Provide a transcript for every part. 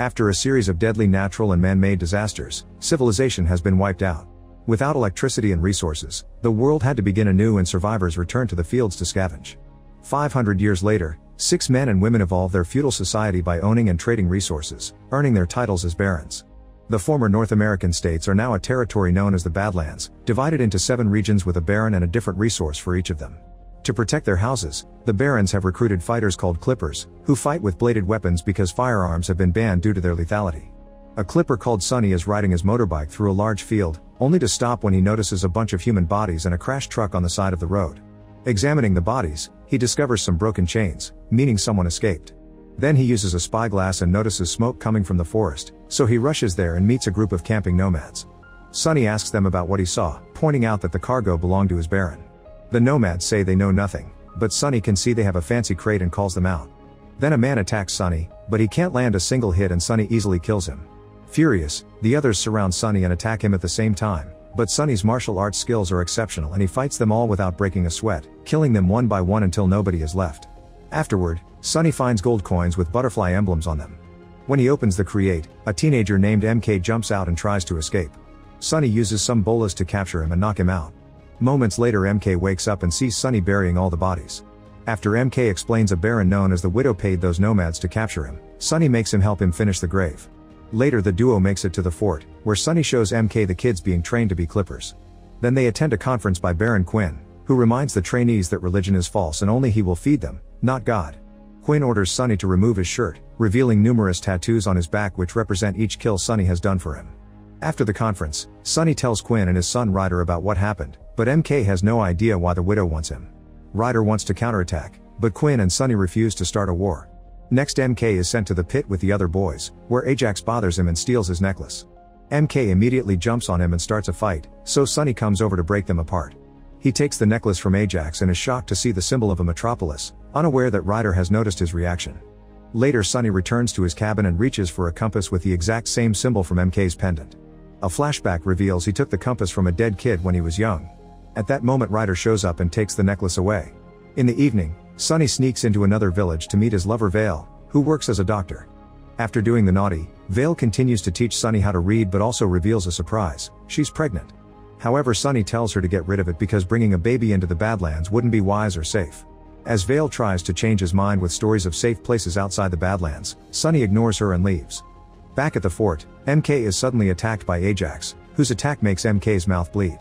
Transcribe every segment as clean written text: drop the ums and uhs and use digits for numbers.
After a series of deadly natural and man-made disasters, civilization has been wiped out. Without electricity and resources, the world had to begin anew and survivors returned to the fields to scavenge. 500 years later, 6 men and women evolved their feudal society by owning and trading resources, earning their titles as barons. The former North American states are now a territory known as the Badlands, divided into 7 regions with a baron and a different resource for each of them. To protect their houses, the barons have recruited fighters called clippers, who fight with bladed weapons because firearms have been banned due to their lethality. A clipper called Sonny is riding his motorbike through a large field, only to stop when he notices a bunch of human bodies and a crashed truck on the side of the road. Examining the bodies, he discovers some broken chains, meaning someone escaped. Then he uses a spyglass and notices smoke coming from the forest, so he rushes there and meets a group of camping nomads. Sonny asks them about what he saw, pointing out that the cargo belonged to his baron. The nomads say they know nothing, but Sonny can see they have a fancy crate and calls them out. Then a man attacks Sonny, but he can't land a single hit and Sonny easily kills him. Furious, the others surround Sonny and attack him at the same time, but Sonny's martial arts skills are exceptional and he fights them all without breaking a sweat, killing them one by one until nobody is left. Afterward, Sonny finds gold coins with butterfly emblems on them. When he opens the crate, a teenager named MK jumps out and tries to escape. Sonny uses some bolas to capture him and knock him out. Moments later MK wakes up and sees Sonny burying all the bodies. After MK explains a baron known as the Widow paid those nomads to capture him, Sonny makes him help him finish the grave. Later the duo makes it to the fort, where Sonny shows MK the kids being trained to be clippers. Then they attend a conference by Baron Quinn, who reminds the trainees that religion is false and only he will feed them, not God. Quinn orders Sonny to remove his shirt, revealing numerous tattoos on his back which represent each kill Sonny has done for him. After the conference, Sonny tells Quinn and his son Ryder about what happened, but MK has no idea why the Widow wants him. Ryder wants to counterattack, but Quinn and Sonny refuse to start a war. Next MK is sent to the pit with the other boys, where Ajax bothers him and steals his necklace. MK immediately jumps on him and starts a fight, so Sonny comes over to break them apart. He takes the necklace from Ajax and is shocked to see the symbol of a metropolis, unaware that Ryder has noticed his reaction. Later Sonny returns to his cabin and reaches for a compass with the exact same symbol from MK's pendant. A flashback reveals he took the compass from a dead kid when he was young. At that moment Ryder shows up and takes the necklace away. In the evening, Sonny sneaks into another village to meet his lover Vale, who works as a doctor. After doing the naughty, Vale continues to teach Sonny how to read but also reveals a surprise: she's pregnant. However, Sonny tells her to get rid of it because bringing a baby into the Badlands wouldn't be wise or safe. As Vale tries to change his mind with stories of safe places outside the Badlands, Sonny ignores her and leaves. Back at the fort, MK is suddenly attacked by Ajax, whose attack makes MK's mouth bleed.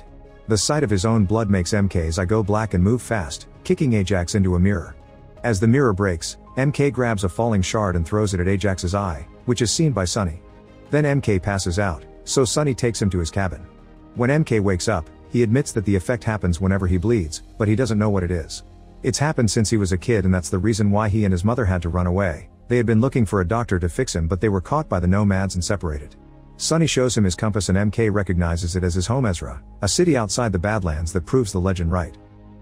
The sight of his own blood makes MK's eye go black and move fast, kicking Ajax into a mirror. As the mirror breaks, MK grabs a falling shard and throws it at Ajax's eye, which is seen by Sonny. Then MK passes out, so Sonny takes him to his cabin. When MK wakes up, he admits that the effect happens whenever he bleeds, but he doesn't know what it is. It's happened since he was a kid and that's the reason why he and his mother had to run away. They had been looking for a doctor to fix him but they were caught by the nomads and separated. Sonny shows him his compass and MK recognizes it as his home Ezra, a city outside the Badlands that proves the legend right.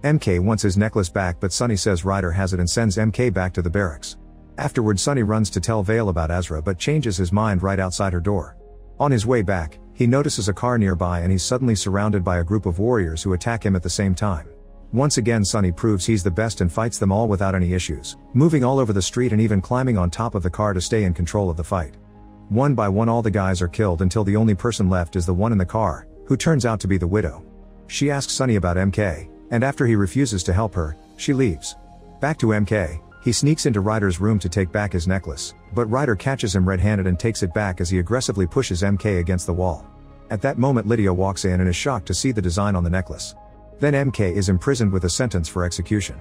MK wants his necklace back but Sonny says Ryder has it and sends MK back to the barracks. Afterward Sonny runs to tell Vale about Ezra but changes his mind right outside her door. On his way back, he notices a car nearby and he's suddenly surrounded by a group of warriors who attack him at the same time. Once again Sonny proves he's the best and fights them all without any issues, moving all over the street and even climbing on top of the car to stay in control of the fight. One by one all the guys are killed until the only person left is the one in the car, who turns out to be the Widow. She asks Sonny about MK, and after he refuses to help her, she leaves. Back to MK, he sneaks into Ryder's room to take back his necklace, but Ryder catches him red-handed and takes it back as he aggressively pushes MK against the wall. At that moment Lydia walks in and is shocked to see the design on the necklace. Then MK is imprisoned with a sentence for execution.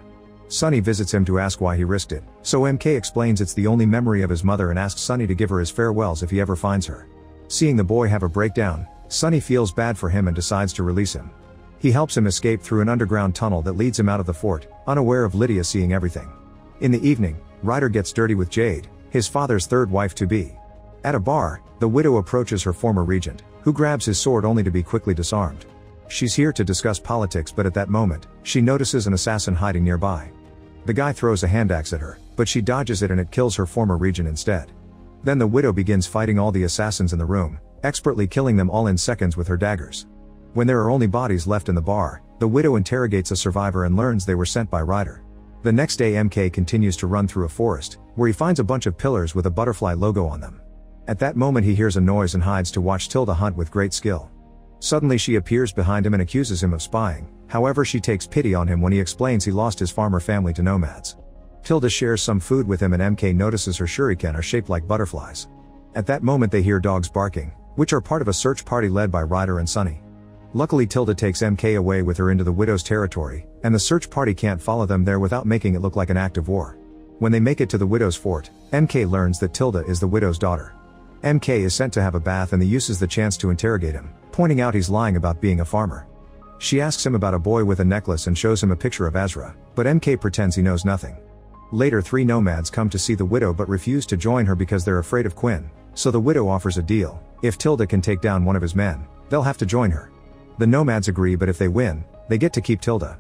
Sonny visits him to ask why he risked it, so MK explains it's the only memory of his mother and asks Sonny to give her his farewells if he ever finds her. Seeing the boy have a breakdown, Sonny feels bad for him and decides to release him. He helps him escape through an underground tunnel that leads him out of the fort, unaware of Lydia seeing everything. In the evening, Ryder gets dirty with Jade, his father's third wife-to-be. At a bar, the Widow approaches her former regent, who grabs his sword only to be quickly disarmed. She's here to discuss politics but at that moment, she notices an assassin hiding nearby. The guy throws a hand axe at her, but she dodges it and it kills her former regent instead. Then the Widow begins fighting all the assassins in the room, expertly killing them all in seconds with her daggers. When there are only bodies left in the bar, the Widow interrogates a survivor and learns they were sent by Ryder. The next day MK continues to run through a forest, where he finds a bunch of pillars with a butterfly logo on them. At that moment he hears a noise and hides to watch Tilda hunt with great skill. Suddenly she appears behind him and accuses him of spying, however she takes pity on him when he explains he lost his farmer family to nomads. Tilda shares some food with him and MK notices her shuriken are shaped like butterflies. At that moment they hear dogs barking, which are part of a search party led by Ryder and Sunny. Luckily Tilda takes MK away with her into the widow's territory, and the search party can't follow them there without making it look like an act of war. When they make it to the widow's fort, MK learns that Tilda is the widow's daughter. MK is sent to have a bath and they uses the chance to interrogate him, pointing out he's lying about being a farmer. She asks him about a boy with a necklace and shows him a picture of Ezra, but MK pretends he knows nothing. Later 3 nomads come to see the widow but refuse to join her because they're afraid of Quinn, so the widow offers a deal: if Tilda can take down one of his men, they'll have to join her. The nomads agree, but if they win, they get to keep Tilda.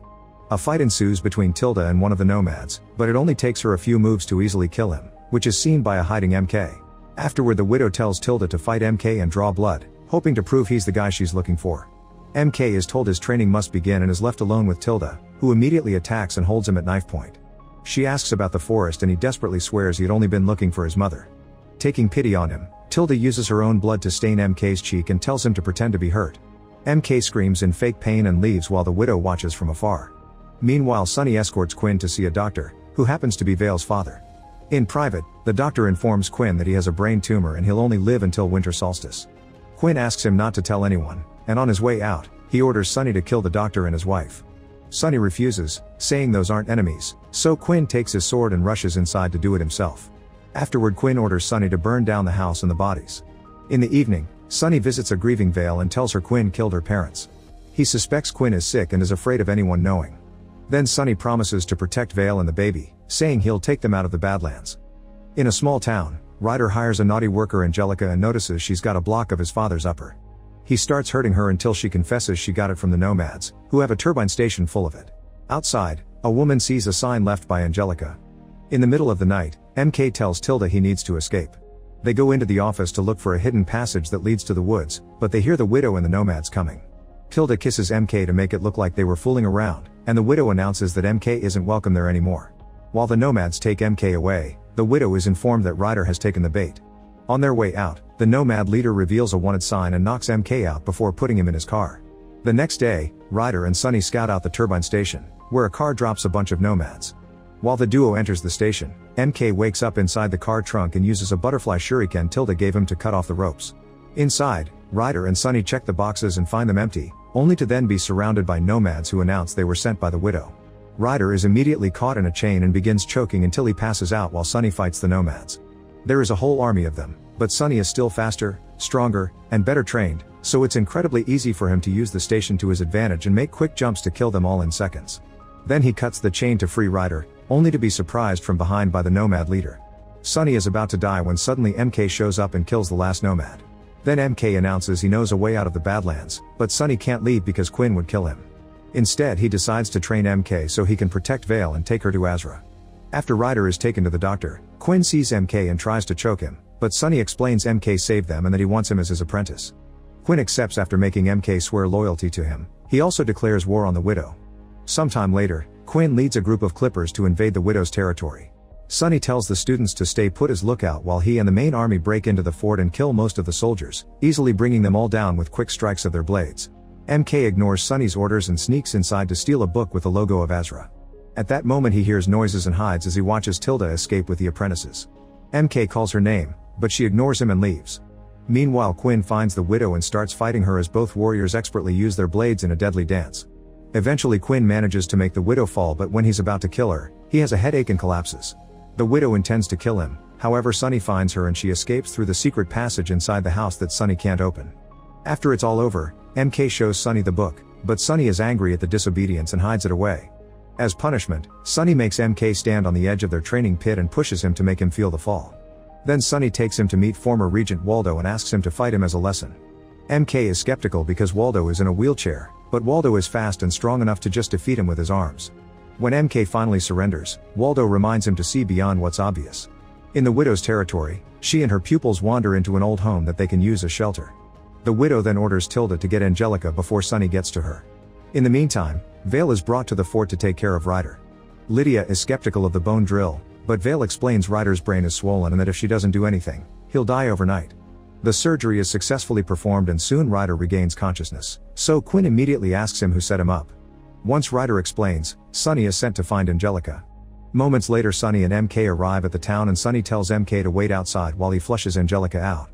A fight ensues between Tilda and one of the nomads, but it only takes her a few moves to easily kill him, which is seen by a hiding MK. Afterward the widow tells Tilda to fight MK and draw blood, hoping to prove he's the guy she's looking for. MK is told his training must begin and is left alone with Tilda, who immediately attacks and holds him at knife point. She asks about the forest and he desperately swears he had only been looking for his mother. Taking pity on him, Tilda uses her own blood to stain MK's cheek and tells him to pretend to be hurt. MK screams in fake pain and leaves while the widow watches from afar. Meanwhile Sunny escorts Quinn to see a doctor, who happens to be Vale's father. In private, the doctor informs Quinn that he has a brain tumor and he'll only live until winter solstice. Quinn asks him not to tell anyone, and on his way out, he orders Sunny to kill the doctor and his wife. Sunny refuses, saying those aren't enemies, so Quinn takes his sword and rushes inside to do it himself. Afterward Quinn orders Sunny to burn down the house and the bodies. In the evening, Sunny visits a grieving Vale and tells her Quinn killed her parents. He suspects Quinn is sick and is afraid of anyone knowing. Then Sunny promises to protect Vale and the baby, saying he'll take them out of the Badlands. In a small town, Ryder hires a naughty worker Angelica and notices she's got a block of his father's upper. He starts hurting her until she confesses she got it from the nomads, who have a turbine station full of it. Outside, a woman sees a sign left by Angelica. In the middle of the night, MK tells Tilda he needs to escape. They go into the office to look for a hidden passage that leads to the woods, but they hear the widow and the nomads coming. Tilda kisses MK to make it look like they were fooling around, and the widow announces that MK isn't welcome there anymore. While the nomads take MK away, the widow is informed that Ryder has taken the bait. On their way out, the nomad leader reveals a wanted sign and knocks MK out before putting him in his car. The next day, Ryder and Sunny scout out the turbine station, where a car drops a bunch of nomads. While the duo enters the station, MK wakes up inside the car trunk and uses a butterfly shuriken Tilda gave him to cut off the ropes. Inside, Ryder and Sunny check the boxes and find them empty, only to then be surrounded by nomads who announce they were sent by the widow. Ryder is immediately caught in a chain and begins choking until he passes out while Sunny fights the nomads. There is a whole army of them, but Sunny is still faster, stronger, and better trained, so it's incredibly easy for him to use the station to his advantage and make quick jumps to kill them all in seconds. Then he cuts the chain to free Ryder, only to be surprised from behind by the nomad leader. Sunny is about to die when suddenly MK shows up and kills the last nomad. Then MK announces he knows a way out of the Badlands, but Sunny can't leave because Quinn would kill him. Instead he decides to train MK so he can protect Vale and take her to Azra. After Ryder is taken to the doctor, Quinn sees MK and tries to choke him, but Sunny explains MK saved them and that he wants him as his apprentice. Quinn accepts after making MK swear loyalty to him. He also declares war on the widow. Sometime later, Quinn leads a group of clippers to invade the widow's territory. Sunny tells the students to stay put as lookout while he and the main army break into the fort and kill most of the soldiers, easily bringing them all down with quick strikes of their blades. MK ignores Sunny's orders and sneaks inside to steal a book with the logo of Azra. At that moment he hears noises and hides as he watches Tilda escape with the apprentices. MK calls her name, but she ignores him and leaves. Meanwhile Quinn finds the widow and starts fighting her as both warriors expertly use their blades in a deadly dance. Eventually Quinn manages to make the widow fall, but when he's about to kill her, he has a headache and collapses. The widow intends to kill him, however Sunny finds her and she escapes through the secret passage inside the house that Sunny can't open. After it's all over, MK shows Sunny the book, but Sunny is angry at the disobedience and hides it away. As punishment, Sunny makes MK stand on the edge of their training pit and pushes him to make him feel the fall. Then Sunny takes him to meet former Regent Waldo and asks him to fight him as a lesson. MK is skeptical because Waldo is in a wheelchair, but Waldo is fast and strong enough to just defeat him with his arms. When MK finally surrenders, Waldo reminds him to see beyond what's obvious. In the widow's territory, she and her pupils wander into an old home that they can use as shelter. The widow then orders Tilda to get Angelica before Sunny gets to her. In the meantime, Vale is brought to the fort to take care of Ryder. Lydia is skeptical of the bone drill, but Vale explains Ryder's brain is swollen and that if she doesn't do anything, he'll die overnight. The surgery is successfully performed and soon Ryder regains consciousness, so Quinn immediately asks him who set him up. Once Ryder explains, Sunny is sent to find Angelica. Moments later Sunny and MK arrive at the town and Sunny tells MK to wait outside while he flushes Angelica out.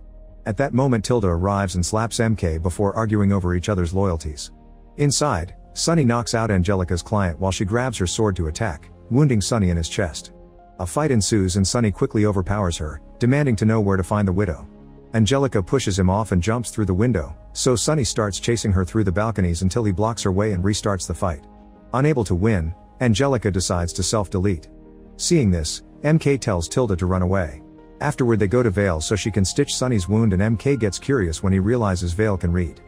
At that moment Tilda arrives and slaps MK before arguing over each other's loyalties. Inside, Sunny knocks out Angelica's client while she grabs her sword to attack, wounding Sunny in his chest. A fight ensues and Sunny quickly overpowers her, demanding to know where to find the widow. Angelica pushes him off and jumps through the window, so Sunny starts chasing her through the balconies until he blocks her way and restarts the fight. Unable to win, Angelica decides to self-delete. Seeing this, MK tells Tilda to run away. Afterward they go to Vale so she can stitch Sunny's wound and MK gets curious when he realizes Vale can read.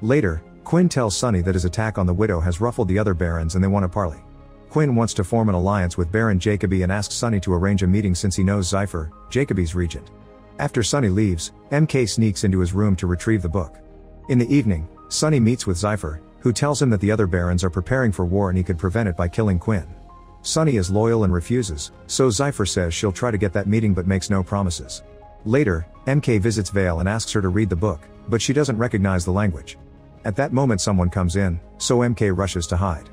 Later, Quinn tells Sunny that his attack on the widow has ruffled the other barons and they want to parley. Quinn wants to form an alliance with Baron Jacoby and asks Sunny to arrange a meeting since he knows Zypher, Jacoby's regent. After Sunny leaves, MK sneaks into his room to retrieve the book. In the evening, Sunny meets with Zypher, who tells him that the other barons are preparing for war and he could prevent it by killing Quinn. Sunny is loyal and refuses, so Zypher says she'll try to get that meeting but makes no promises. Later, MK visits Vale and asks her to read the book, but she doesn't recognize the language. At that moment someone comes in, so MK rushes to hide.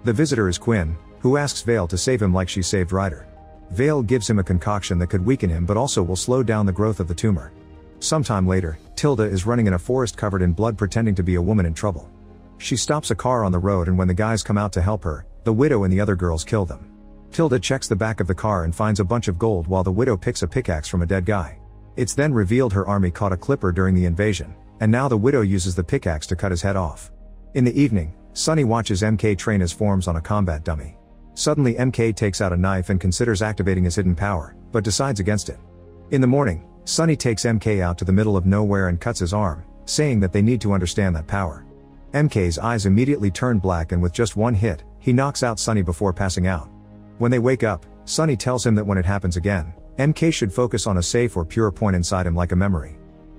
The visitor is Quinn, who asks Vale to save him like she saved Ryder. Vale gives him a concoction that could weaken him but also will slow down the growth of the tumor. Sometime later, Tilda is running in a forest covered in blood pretending to be a woman in trouble. She stops a car on the road and when the guys come out to help her, the widow and the other girls kill them. Tilda checks the back of the car and finds a bunch of gold while the widow picks a pickaxe from a dead guy. It's then revealed her army caught a clipper during the invasion, and now the widow uses the pickaxe to cut his head off. In the evening, Sunny watches MK train his forms on a combat dummy. Suddenly MK takes out a knife and considers activating his hidden power, but decides against it. In the morning, Sunny takes MK out to the middle of nowhere and cuts his arm, saying that they need to understand that power. MK's eyes immediately turn black and with just one hit, he knocks out Sunny before passing out. When they wake up, Sunny tells him that when it happens again, MK should focus on a safe or pure point inside him like a memory.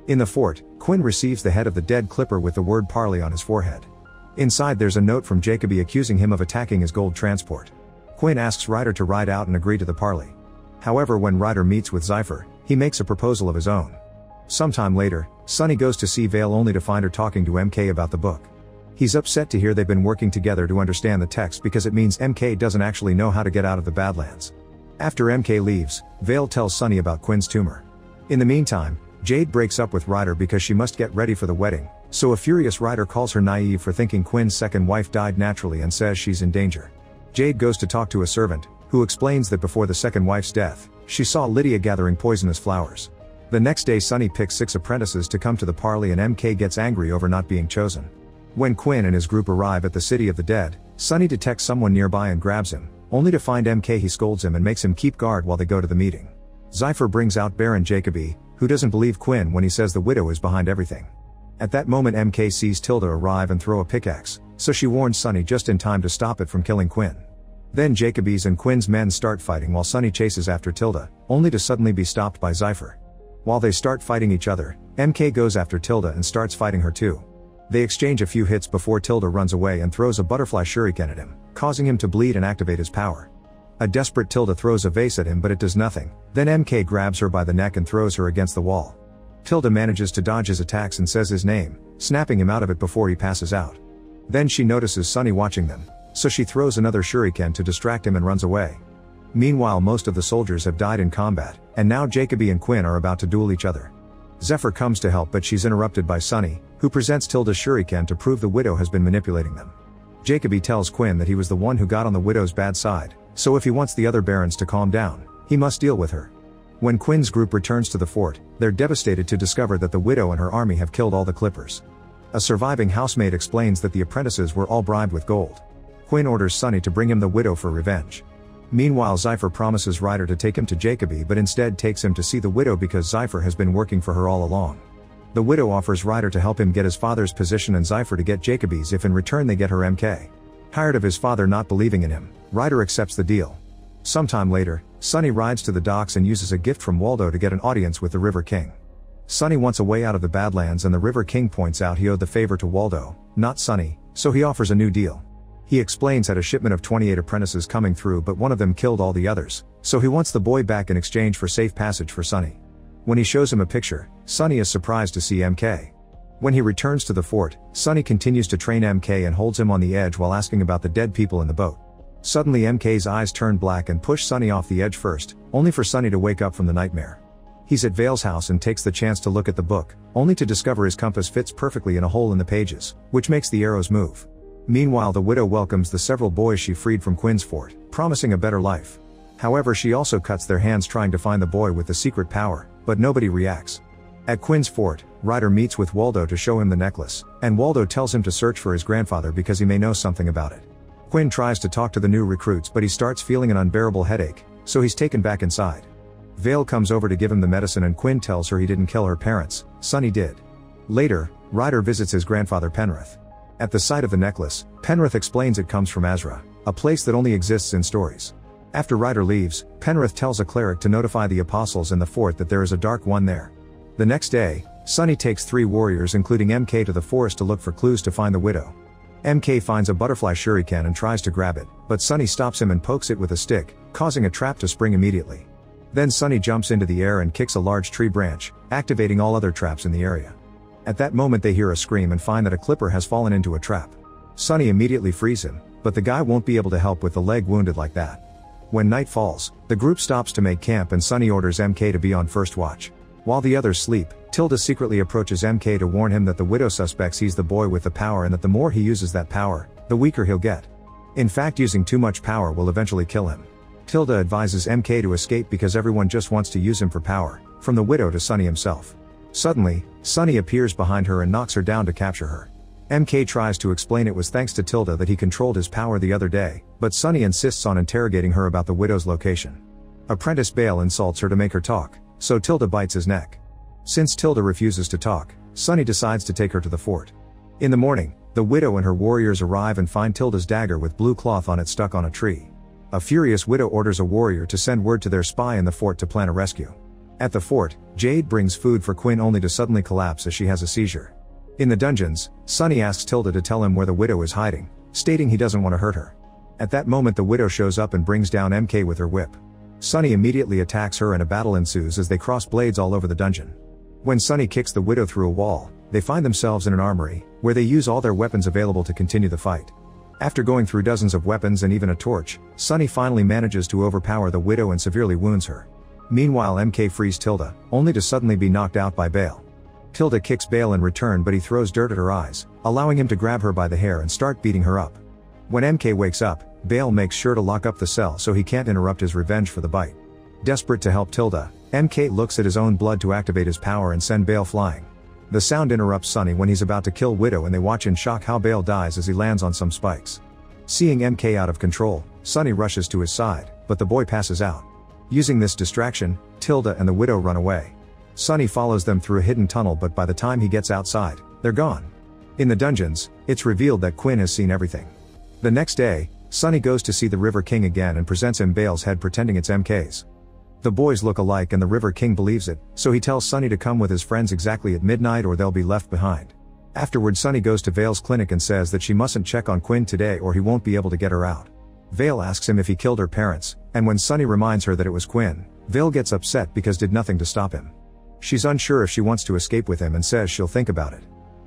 In the fort, Quinn receives the head of the dead Clipper with the word parley on his forehead. Inside there's a note from Jacoby accusing him of attacking his gold transport. Quinn asks Ryder to ride out and agree to the parley. However, when Ryder meets with Zypher, he makes a proposal of his own. Sometime later, Sunny goes to see Vale only to find her talking to MK about the book. He's upset to hear they've been working together to understand the text because it means MK doesn't actually know how to get out of the Badlands. After MK leaves, Vale tells Sunny about Quinn's tumor. In the meantime, Jade breaks up with Ryder because she must get ready for the wedding, so a furious Ryder calls her naive for thinking Quinn's second wife died naturally and says she's in danger. Jade goes to talk to a servant, who explains that before the second wife's death, she saw Lydia gathering poisonous flowers. The next day Sunny picks 6 apprentices to come to the parley and MK gets angry over not being chosen. When Quinn and his group arrive at the City of the Dead, Sunny detects someone nearby and grabs him, only to find MK. He scolds him and makes him keep guard while they go to the meeting. Zypher brings out Baron Jacoby, who doesn't believe Quinn when he says the widow is behind everything. At that moment MK sees Tilda arrive and throw a pickaxe, so she warns Sunny just in time to stop it from killing Quinn. Then Jacoby's and Quinn's men start fighting while Sunny chases after Tilda, only to suddenly be stopped by Zypher. While they start fighting each other, MK goes after Tilda and starts fighting her too. They exchange a few hits before Tilda runs away and throws a butterfly shuriken at him, causing him to bleed and activate his power. A desperate Tilda throws a vase at him but it does nothing, then MK grabs her by the neck and throws her against the wall. Tilda manages to dodge his attacks and says his name, snapping him out of it before he passes out. Then she notices Sunny watching them, so she throws another shuriken to distract him and runs away. Meanwhile most of the soldiers have died in combat, and now Jacoby and Quinn are about to duel each other. Zephyr comes to help but she's interrupted by Sunny, who presents Tilda's shuriken to prove the widow has been manipulating them. Jacoby tells Quinn that he was the one who got on the widow's bad side, so if he wants the other barons to calm down, he must deal with her. When Quinn's group returns to the fort, they're devastated to discover that the widow and her army have killed all the Clippers. A surviving housemaid explains that the apprentices were all bribed with gold. Quinn orders Sunny to bring him the widow for revenge. Meanwhile Zypher promises Ryder to take him to Jacoby but instead takes him to see the widow because Zypher has been working for her all along. The widow offers Ryder to help him get his father's position and Zypher to get Jacoby's if in return they get her MK. Tired of his father not believing in him, Ryder accepts the deal. Sometime later, Sunny rides to the docks and uses a gift from Waldo to get an audience with the River King. Sunny wants a way out of the Badlands and the River King points out he owed the favor to Waldo, not Sunny, so he offers a new deal. He explains had a shipment of 28 apprentices coming through but one of them killed all the others, so he wants the boy back in exchange for safe passage for Sunny. When he shows him a picture, Sonny is surprised to see MK. When he returns to the fort, Sonny continues to train MK and holds him on the edge while asking about the dead people in the boat. Suddenly MK's eyes turn black and push Sonny off the edge first, only for Sonny to wake up from the nightmare. He's at Vale's house and takes the chance to look at the book, only to discover his compass fits perfectly in a hole in the pages, which makes the arrows move. Meanwhile, the widow welcomes the several boys she freed from Quinn's fort, promising a better life. However, she also cuts their hands trying to find the boy with the secret power, but nobody reacts. At Quinn's fort, Ryder meets with Waldo to show him the necklace, and Waldo tells him to search for his grandfather because he may know something about it. Quinn tries to talk to the new recruits, but he starts feeling an unbearable headache, so he's taken back inside. Vale comes over to give him the medicine and Quinn tells her he didn't kill her parents, Sonny did. Later, Ryder visits his grandfather Penrith. At the sight of the necklace, Penrith explains it comes from Azra, a place that only exists in stories. After Ryder leaves, Penrith tells a cleric to notify the apostles in the fort that there is a dark one there. The next day, Sonny takes 3 warriors including MK to the forest to look for clues to find the widow. MK finds a butterfly shuriken and tries to grab it, but Sonny stops him and pokes it with a stick, causing a trap to spring immediately. Then Sonny jumps into the air and kicks a large tree branch, activating all other traps in the area. At that moment they hear a scream and find that a clipper has fallen into a trap. Sonny immediately frees him, but the guy won't be able to help with the leg wounded like that. When night falls, the group stops to make camp and Sonny orders MK to be on first watch. While the others sleep, Tilda secretly approaches MK to warn him that the widow suspects he's the boy with the power and that the more he uses that power, the weaker he'll get. In fact, using too much power will eventually kill him. Tilda advises MK to escape because everyone just wants to use him for power, from the widow to Sonny himself. Suddenly, Sonny appears behind her and knocks her down to capture her. MK tries to explain it was thanks to Tilda that he controlled his power the other day, but Sonny insists on interrogating her about the widow's location. Apprentice Bale insults her to make her talk, so Tilda bites his neck. Since Tilda refuses to talk, Sonny decides to take her to the fort. In the morning, the widow and her warriors arrive and find Tilda's dagger with blue cloth on it stuck on a tree. A furious widow orders a warrior to send word to their spy in the fort to plan a rescue. At the fort, Jade brings food for Quinn only to suddenly collapse as she has a seizure. In the dungeons, Sonny asks Tilda to tell him where the widow is hiding, stating he doesn't want to hurt her. At that moment the widow shows up and brings down MK with her whip. Sonny immediately attacks her and a battle ensues as they cross blades all over the dungeon. When Sonny kicks the widow through a wall, they find themselves in an armory, where they use all their weapons available to continue the fight. After going through dozens of weapons and even a torch, Sonny finally manages to overpower the widow and severely wounds her. Meanwhile MK frees Tilda, only to suddenly be knocked out by Bale. Tilda kicks Bale in return but he throws dirt at her eyes, allowing him to grab her by the hair and start beating her up. When MK wakes up, Bale makes sure to lock up the cell so he can't interrupt his revenge for the bite. Desperate to help Tilda, MK looks at his own blood to activate his power and send Bale flying. The sound interrupts Sonny when he's about to kill Widow and they watch in shock how Bale dies as he lands on some spikes. Seeing MK out of control, Sonny rushes to his side, but the boy passes out. Using this distraction, Tilda and the widow run away. Sonny follows them through a hidden tunnel but by the time he gets outside, they're gone. In the dungeons, it's revealed that Quinn has seen everything. The next day, Sonny goes to see the River King again and presents him Bale's head pretending it's MK's. The boys look alike and the River King believes it, so he tells Sonny to come with his friends exactly at midnight or they'll be left behind. Afterward Sonny goes to Vale's clinic and says that she mustn't check on Quinn today or he won't be able to get her out. Vale asks him if he killed her parents, and when Sonny reminds her that it was Quinn, Vale gets upset because did nothing to stop him. She's unsure if she wants to escape with him and says she'll think about it.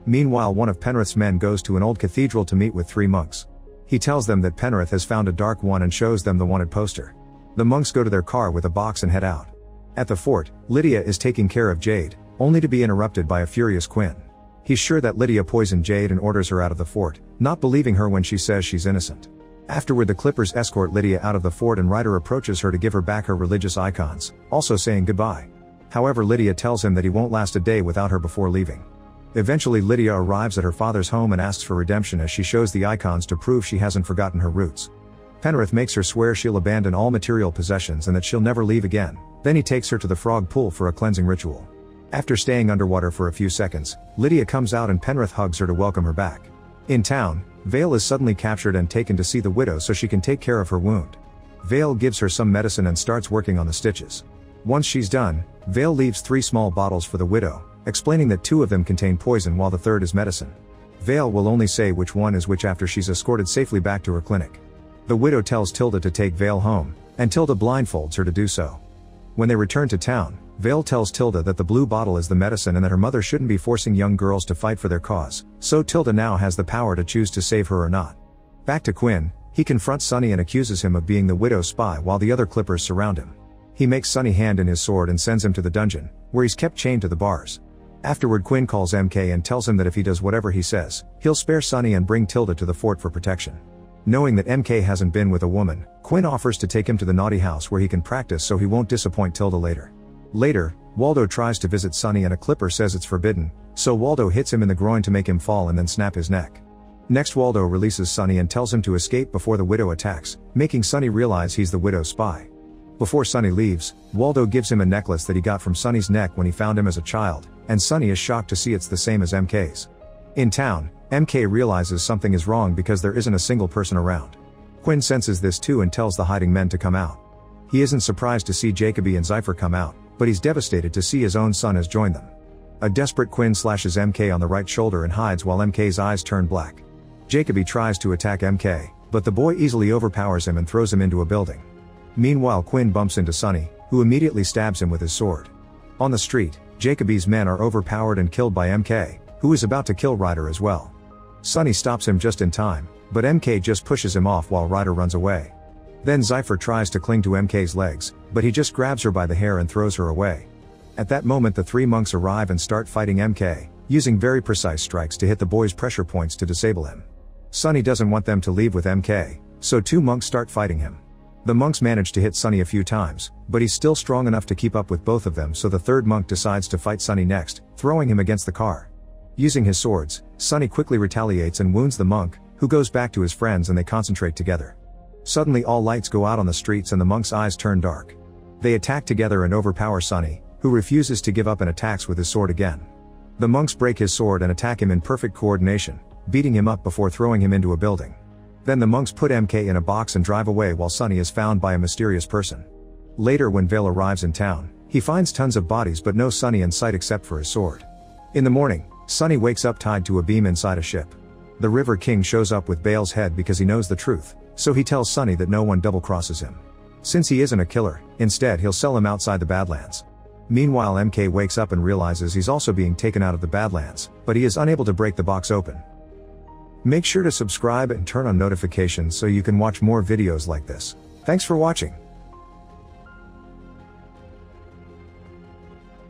Meanwhile, one of Penrith's men goes to an old cathedral to meet with 3 monks. He tells them that Penrith has found a dark one and shows them the wanted poster. The monks go to their car with a box and head out. At the fort, Lydia is taking care of Jade, only to be interrupted by a furious Quinn. He's sure that Lydia poisoned Jade and orders her out of the fort, not believing her when she says she's innocent. Afterward the Clippers escort Lydia out of the fort and Ryder approaches her to give her back her religious icons, also saying goodbye. However, Lydia tells him that he won't last a day without her before leaving. Eventually Lydia arrives at her father's home and asks for redemption as she shows the icons to prove she hasn't forgotten her roots. Penrith makes her swear she'll abandon all material possessions and that she'll never leave again, then he takes her to the frog pool for a cleansing ritual. After staying underwater for a few seconds, Lydia comes out and Penrith hugs her to welcome her back. In town, Vale is suddenly captured and taken to see the widow so she can take care of her wound. Vale gives her some medicine and starts working on the stitches. Once she's done, Vale leaves 3 small bottles for the widow, explaining that 2 of them contain poison while the 3rd is medicine. Vale will only say which one is which after she's escorted safely back to her clinic. The widow tells Tilda to take Vale home, and Tilda blindfolds her to do so. When they return to town, Vale tells Tilda that the blue bottle is the medicine and that her mother shouldn't be forcing young girls to fight for their cause, so Tilda now has the power to choose to save her or not. Back to Quinn, he confronts Sonny and accuses him of being the widow's spy while the other Clippers surround him. He makes Sonny hand in his sword and sends him to the dungeon, where he's kept chained to the bars. Afterward, Quinn calls MK and tells him that if he does whatever he says, he'll spare Sonny and bring Tilda to the fort for protection. Knowing that MK hasn't been with a woman, Quinn offers to take him to the naughty house where he can practice so he won't disappoint Tilda later. Later, Waldo tries to visit Sonny and a Clipper says it's forbidden, so Waldo hits him in the groin to make him fall and then snap his neck. Next, Waldo releases Sonny and tells him to escape before the widow attacks, making Sonny realize he's the widow's spy. Before Sonny leaves, Waldo gives him a necklace that he got from Sonny's neck when he found him as a child, and Sonny is shocked to see it's the same as MK's. In town, MK realizes something is wrong because there isn't a single person around. Quinn senses this too and tells the hiding men to come out. He isn't surprised to see Jacoby and Zypher come out, but he's devastated to see his own son has joined them. A desperate Quinn slashes MK on the right shoulder and hides while MK's eyes turn black. Jacoby tries to attack MK, but the boy easily overpowers him and throws him into a building. Meanwhile, Quinn bumps into Sonny, who immediately stabs him with his sword. On the street, Jacoby's men are overpowered and killed by MK, who is about to kill Ryder as well. Sonny stops him just in time, but MK just pushes him off while Ryder runs away. Then Zypher tries to cling to MK's legs, but he just grabs her by the hair and throws her away. At that moment, the three monks arrive and start fighting MK, using very precise strikes to hit the boy's pressure points to disable him. Sonny doesn't want them to leave with MK, so two monks start fighting him. The monks manage to hit Sonny a few times, but he's still strong enough to keep up with both of them, so the third monk decides to fight Sonny next, throwing him against the car. Using his swords, Sonny quickly retaliates and wounds the monk, who goes back to his friends and they concentrate together. Suddenly all lights go out on the streets and the monks' eyes turn dark. They attack together and overpower Sonny, who refuses to give up and attacks with his sword again. The monks break his sword and attack him in perfect coordination, beating him up before throwing him into a building. Then the monks put MK in a box and drive away while Sonny is found by a mysterious person. Later, when Vale arrives in town, he finds tons of bodies but no Sonny in sight except for his sword. In the morning, Sonny wakes up tied to a beam inside a ship. The River King shows up with Vale's head because he knows the truth, so he tells Sonny that no one double-crosses him. Since he isn't a killer, instead he'll sell him outside the Badlands. Meanwhile, MK wakes up and realizes he's also being taken out of the Badlands, but he is unable to break the box open. Make sure to subscribe and turn on notifications so you can watch more videos like this. Thanks for watching.